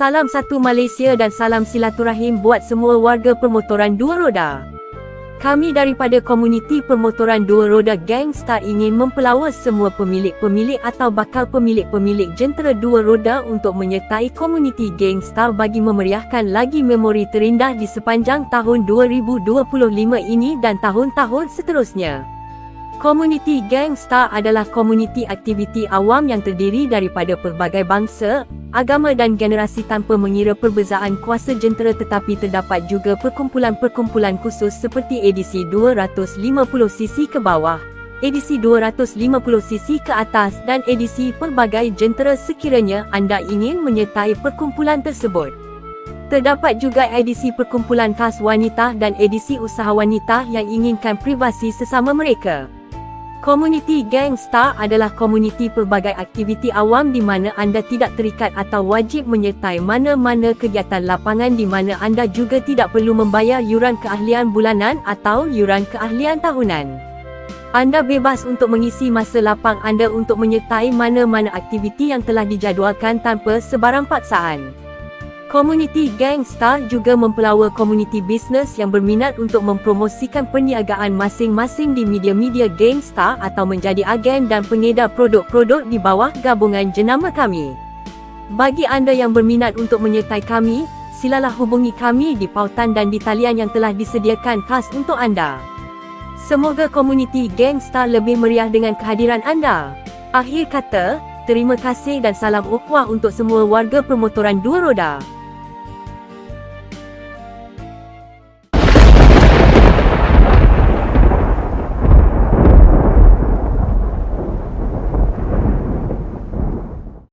Salam satu Malaysia dan salam silaturahim buat semua warga permotoran dua roda. Kami daripada komuniti permotoran dua roda Gang Star ingin mempelawa semua pemilik-pemilik atau bakal pemilik-pemilik jentera dua roda untuk menyertai komuniti Gang Star bagi memeriahkan lagi memori terindah di sepanjang tahun 2025 ini dan tahun-tahun seterusnya. Komuniti Gang Star adalah komuniti aktiviti awam yang terdiri daripada pelbagai bangsa, agama dan generasi tanpa mengira perbezaan kuasa jentera, tetapi terdapat juga perkumpulan-perkumpulan khusus seperti edisi 250cc ke bawah, edisi 250cc ke atas dan edisi pelbagai jentera sekiranya anda ingin menyertai perkumpulan tersebut. Terdapat juga edisi perkumpulan khas wanita dan edisi usaha wanita yang inginkan privasi sesama mereka. Komuniti Gang Star adalah komuniti pelbagai aktiviti awam di mana anda tidak terikat atau wajib menyertai mana-mana kegiatan lapangan di mana anda juga tidak perlu membayar yuran keahlian bulanan atau yuran keahlian tahunan. Anda bebas untuk mengisi masa lapang anda untuk menyertai mana-mana aktiviti yang telah dijadualkan tanpa sebarang paksaan. Komuniti Gang Star juga mempelawa komuniti bisnes yang berminat untuk mempromosikan perniagaan masing-masing di media-media Gang Star atau menjadi agen dan pengedar produk-produk di bawah gabungan jenama kami. Bagi anda yang berminat untuk menyertai kami, silalah hubungi kami di pautan dan di talian yang telah disediakan khas untuk anda. Semoga komuniti Gang Star lebih meriah dengan kehadiran anda. Akhir kata, terima kasih dan salam ukhuwah untuk semua warga permotoran dua roda.